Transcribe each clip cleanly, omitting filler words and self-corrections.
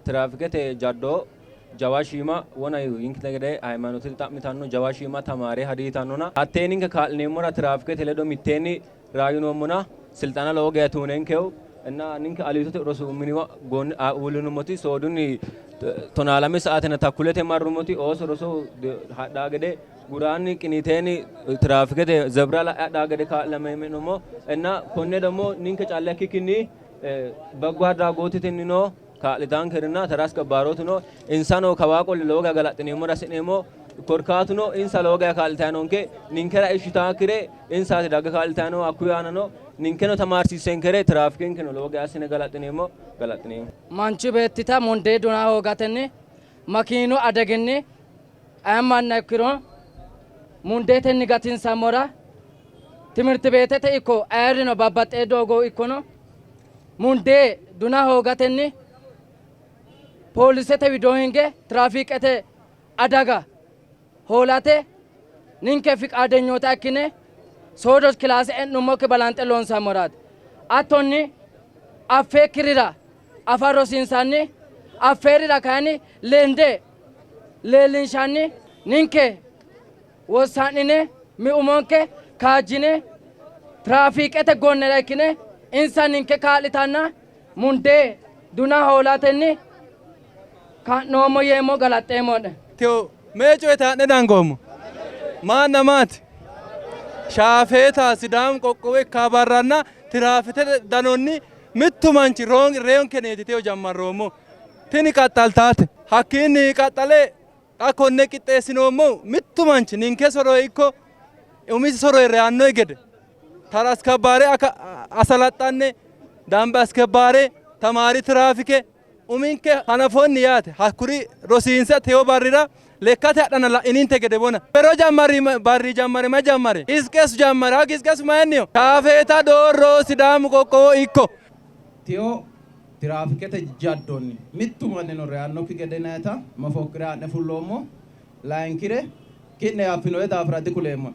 ትራፊከቴ ጃዶ ጃዋሺማ ወና ይንክተገደ ሃይማኖት ተጣምታኑ ጃዋሺማ ተማሪ ሀዲታኑና አቴኒንከ ካልኔሞራ ትራፊከቴ ለዶ ሚቴኒ ራዩኖሙና ስልጣና ለወገቱነንከው እና ንንከ አሊቶት ሮሱ ምኒዋ ጎን ውሉኑሞቲ ሶዱኒ ቶናላሚ ሰዓተነ ታኩለቴ ማሩሞቲ ኦስ ሮሱ ዳገደ ጉራኒ ቅኒቴኒ ትራፊከቴ ዘብራላ ዳገደ ካለመመኖሞ እና ኮነ ደሞ ንንከ ጫለኪክኒ በጓዳ ጎትተኒኖ ካሊታን ከርና ተራስ ከባሮት ነው ኢንሳኖ ከዋቆል ለወጋ ገላጥኔሞ ራስኔሞ ኮርካቱ ነው ኢንሳ ለወጋ ካልታኖንከ ንንከራ እሽታ ክሬ ኢንሳ ዳገ ካልታኖ አኩያና ነው ንንከኖ ተማርሲሰን ከሬ ትራፊክን ከኖ ለወጋ ያስነ ገላጥኔሞ ማንቺ በትታ ሞንዴ ዶና ሆጋተኔ ማኪኖ አደገኔ አማና ክሮ ሙንዴተን ጋቲን ሳሞራ ትምህርት ቤተተ ኢኮ አይርኖ ባባጤ ዶጎ ኢኮኖ ሙንዴ ዱና ሆጋተኔ ፖሊሰተ ቪዲዮንገ ትራፊከተ አደጋ ሆላቴ ንንከ ፍቃደኞታ ክኔ ሶዶስ ክላስ እንሞ ከበላንጠ ሎን ሳሞራት አቶኒ አፌክሪራ አፋሮሲንሳኒ አፌሪራ ካኒ ለንዴ ለሊንሻኒ ንንከ ወሳኒኔ ሚኡሞንከ ካጂኔ ትራፊከተ ጎነ ላይክኔ ኢንሳ ንንከ ካልታና ሙንዴ ዱና ሆላተኒ ካኖሞ የሞ ገላጤሞነ ቴው ሜጮ የታነ ዳንጎሙ ማናማት ሻፌታ ሲዳም ቆቆዌ ካባራና ትራፊከ ዳኖኒ mittu manchi reyon keneti teo jammarroommo tini qaxxaltaate hakkiinni qaxxale konne qixxeessinoommo mittu manchi ninke soro ikko umisi soro reyannoy gede tara askabbaare asalaxxanne dambe askabbaare tamaari tiraafike uminke hanafonni yaate hakkuri rosiinse teo barrira lekkate hadhana la'ininte gede bona pero barri jammare ma jammare isqesu jammare hak isqesu mayenniyo shaafeeta doorro sidaamu qoqqowo ikko Tio trafficate jaddonni mittu manne no reanno ki gedenata mafokkira ne fullomo laankire kidne affinoe dafra dikulemo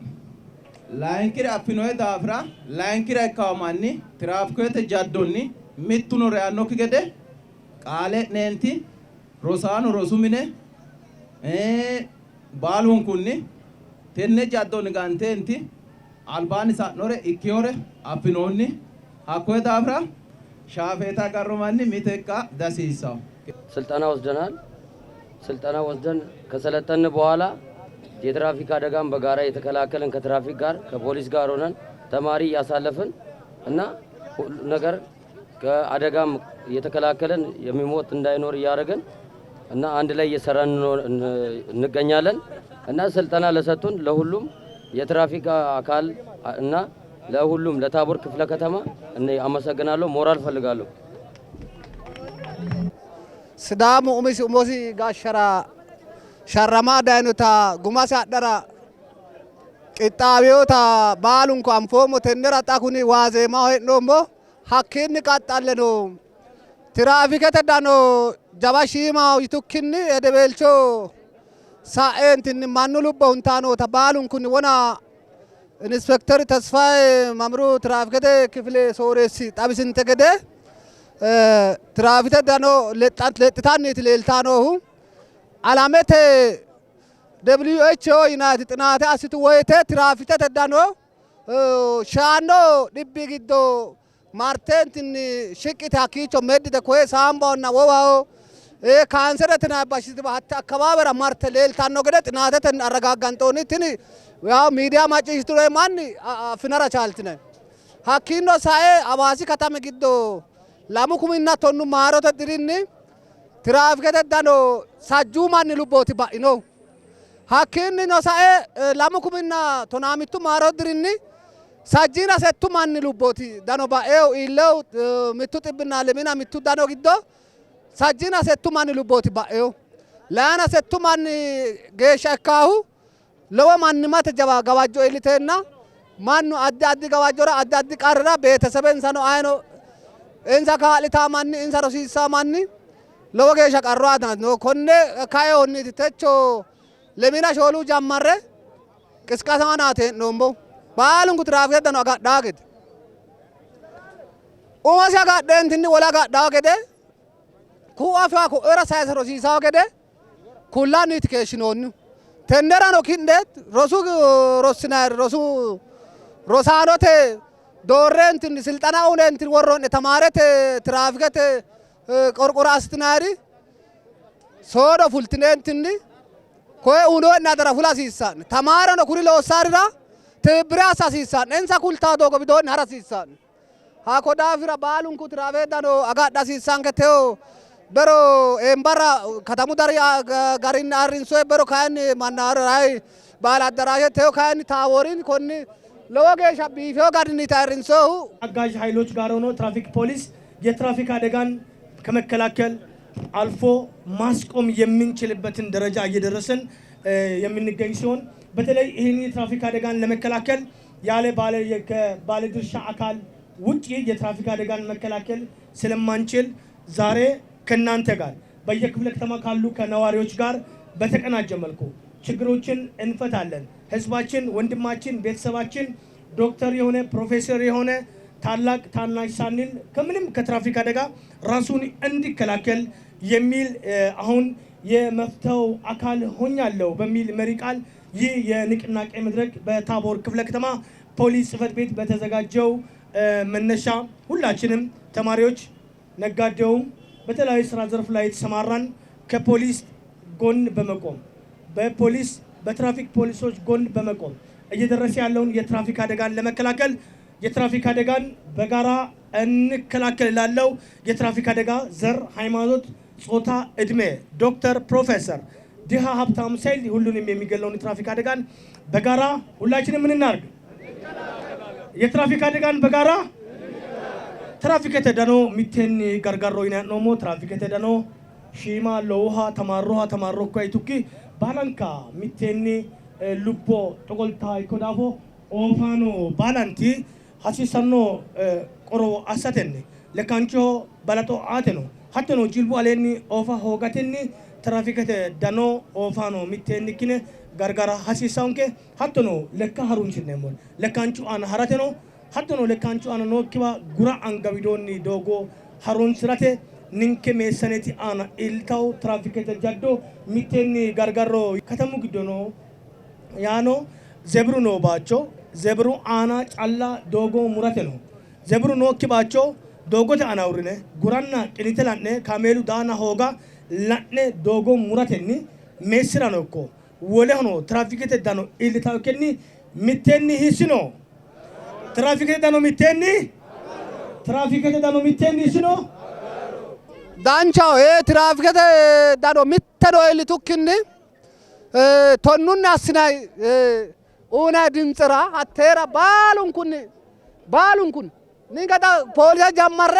laankire affinoe dafra laankire kawmanni trafficate jaddonni mittu no reanno ki gede qaale neenti rosano rosumine baalun kunni tenne jaddonni gantenti albani sa'nore ikkiyore affinonni hakkoe dafra ሻፌታ ቀሩማኒ ሚተካ ዳሲሳው ስልጠና ወስደናል። ስልጠና ወስደን ከሰለጠን በኋላ የትራፊክ አደጋን በጋራ የተከላከልን ከትራፊክ ጋር ከፖሊስ ጋር ሆነን ተማሪ ያሳለፈን እና ነገር ከአደጋም የተከላከልን የሚሞት እንዳይኖር ያረጋን እና አንድ ላይ እየሰራን እንገኛለን እና ስልጠና ለሰጡን ለሁሉም የትራፊክ አካል እና ለሁሉም ለታቦር ክፍለ ከተማ እኔ አመሰግናለሁ ሞራል ፈልጋለሁ ስዳሙ ኡሞሲ ጋሸራ ሸረማ ዳይኑታ ጉማሳ አደራ ቅጣቢዮታ ባሉንኮ አንፎሞ ተነራ ጣኩኒ ዋዜማ ሆኖሞ ሐኪን ቃጣለኖ ትራፊከተ ዳኖ ጃባሺማው ይቱክኒ እደበልቾ ሳኤንትን ማኑ ልቦንታኖ ተባሉንኩኒ ወና ኢንስፔክተር ተስፋዬ ማምሩ ትራፊከተ ክፍለ ሶሬሲ ጣቢስን ተገደ ትራፊከተ ዳኖ ለጥታኔት ለልታኖሁ አላመተ WHO ዩናይትድ ጥናተ አስቱ ወይተ ትራፊከተ ዳኖ ሻኖ ዲቢ ግዶ ማርቴንትን ሽቅታ ኪቾ መድደ ኮይ ሳምባውና ወዋው ካንሰረትና ባሽት ባታ አካባበራ ማርተ ለልታኖ ገደ ጥናተተን አረጋጋንጦኒ ትን ያው ሚዲያ ማጭሽቱ ላይ ማን ፍነራ ቻልትነ ሐኪኖ ሳኤ አባሲ ከተማ ግዶ ላሙኩምና ቶኑ ማሮተ ድሪኒ ትራፊከተ ዳኖ ሳጁ ማን ልቦቲ ባኢኖ ሐኪን ኖ ሳኤ ላሙኩምና ቶናሚቱ ማሮ ድሪኒ ሳጂና ሰቱ ማን ልቦቲ ዳኖ ባኤው ኢለው ሚቱ ጥብና ለሚና ሚቱ ዳኖ ግዶ ሳጂና ሰቱ ማን ልቦቲ ባኤው ላና ሰቱ ማን ጌሻካሁ ለወ ማንማት ጀባ ገባጆ ኢሊተና ማኑ አዳዲ ገባጆራ አዳዲ ቀርራ ቤተሰበን ሰኖ አይኖ እንዛ ካልታ ማን እንዛ ሮሲሳ ማን ለወ ጌሻ ቀሯታ ነው ኮኔ ካዮኒ ተቾ ለሚና ሾሉ ጀመረ ቅስቀሳናቴ ኖምቦ ባሉን ትራፊከተ ዳኖ አጋዳገድ ኡማሳ ጋደንትኒ ወላ ጋዳገደ ku afaa ko era saysa rosiisaa gede kullaan itti keeshinoonnu tendera no kindeet rosu rosaanote doorreentin silxana uneentin worroonne tamaarete tiraafikete qorqora astinaari soodo fultineentinni koye unoonna dara fulasiisaan tamaarano kuri loossaarira tibbire assasiisaan ensa kultaa doogo bidoonni harasiisaan haako daafira baalunku tiraaveedano agadhasiisaan keteo bero embarra katamu dari garin arrinso bero kaani mannaray baal addaraashe teo kaani taaworin konni lowo geeshsha biifeው ጋድኒ ታርንሶ አጋዥ ኃይሎች ጋር ሆኖ ትራፊክ ፖሊስ የትራፊክ አደጋን ከመከላከል አልፎ ማስቆም የምንችልበትን ደረጃ እየደረሰን የምንገኝ ሲሆን በተለይ ይህን የትራፊክ አደጋን ለመከላከል ያለ ባለድርሻ አካል ውጪ የትራፊክ አደጋን መከላከል ስለማንችል ዛሬ ከናንተ ጋር በየክፍለ ከተማ ካሉ ከነዋሪዎች ጋር በተቀናጀ መልኩ ችግሮችን እንፈታለን። ህዝባችን ወንድማችን ቤተሰባችን ዶክተር የሆነ ፕሮፌሰር የሆነ ታላቅ ታናሽ ሳንል ከምንም ከትራፊክ አደጋ ራሱን እንዲከላከል የሚል አሁን የመፍተው አካል ሆኛለሁ በሚል መሪ ቃል ይህ የንቅናቄ መድረክ በታቦር ክፍለ ከተማ ፖሊስ ጽሕፈት ቤት በተዘጋጀው መነሻ ሁላችንም ተማሪዎች፣ ነጋዴውም በተለያዩ ስራ ዘርፍ ላይ የተሰማራን ከፖሊስ ጎን በመቆም በፖሊስ በትራፊክ ፖሊሶች ጎን በመቆም እየደረሰ ያለውን የትራፊክ አደጋን ለመከላከል የትራፊክ አደጋን በጋራ እንከላከል ላለው የትራፊክ አደጋ ዘር፣ ሃይማኖት፣ ጾታ፣ እድሜ፣ ዶክተር፣ ፕሮፌሰር፣ ድሃ፣ ሀብታም ሳይል ሁሉንም የሚገለውን የትራፊክ አደጋን በጋራ ሁላችንም ምን እናርግ? የትራፊክ አደጋን በጋራ ትራፊክ ተደኖ ሚቴን ጋርጋሮ ይናኖሞ ትራፊክ ተደኖ ሺማ ለውሃ ተማሮ ኮይቱኪ ባላንካ ሚቴኒ ሉቦ ጦቆልታ ይኮዳፎ ኦፋኖ ባላንቲ ሀሲሰኖ ቆሮ አሳተኒ ለካንቾ ባላቶ አተኖ ሀተኖ ጅልቡ አሌኒ ኦፋ ሆጋቴኒ ትራፊከተ ዳኖ ኦፋኖ ሚቴኒ ኪነ ጋርጋራ ሀሲሳውንኬ ሀተኖ ለካ ሀሩንችኔሞን ለካንቹ አን ሀራቴኖ ሀተኖ ለካንቹ አን ኖኪባ ጉራ አንጋቢዶኒ ዶጎ ሀሩን ስራቴ ninke mesaneti ana iltaw trafikete jaddo miteni gargarro katamu gidono yano zebru no bacho zebru ana challa dogo murateno zebru no kibacho dogote ana urine guranna qinitelanne kamelu dana hoga lanne dogo muratenni mesirano ko wole hono trafikete dano iltaw kenni miteni hisino trafikete dano miteni ዳንቻው ትራፊከተ ዳዶ ሚተዶ ኢልቱክኒ ቶኑን አስናይ ኡና ድምጽራ አተራ ባሉንኩን ንገዳ ፖሊስ ጀመረ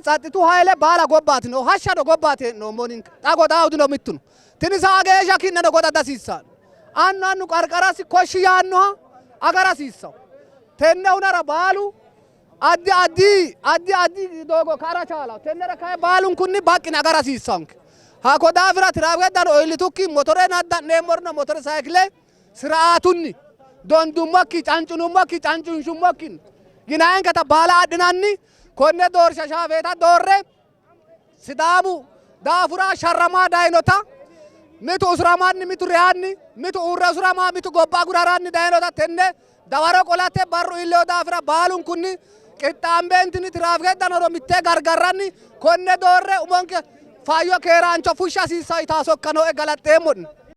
ጸጥቱ ኃይለ ባላ ጎባት ነው ሀሻዶ ጎባት ነው ሞኒን ጣጎዳውድ ነው ሚቱን ትንሳ አገሻ ኪነ ነው ጎዳ ዳሲሳል አናኑ ቀርቀራሲ ኮሽ ያኑ አገራሲሳው ተነውነራ ባሉ addi dogo kara chala tenera kay balun kunni bakki nagara sisank hako dafira tirawedan oilitukki motore nadda nemorno motore cycle siraatunni dondumakki cancunshumakki ginaen kata bala adinanni konne dorsha shafeta dorre sidamu dafura sharrama dainota mitu usramanni mitu riyanni mitu urra usrama mitu gobba guraranni dainota tenne dawaro qolate barru illo dafira balun kunni qixxaambentini tiraafike danoro mitte gargarranni konne doorre umonke faayyo keeraancho fushsha hasiissao yitaasokkano e galaxxeemmonni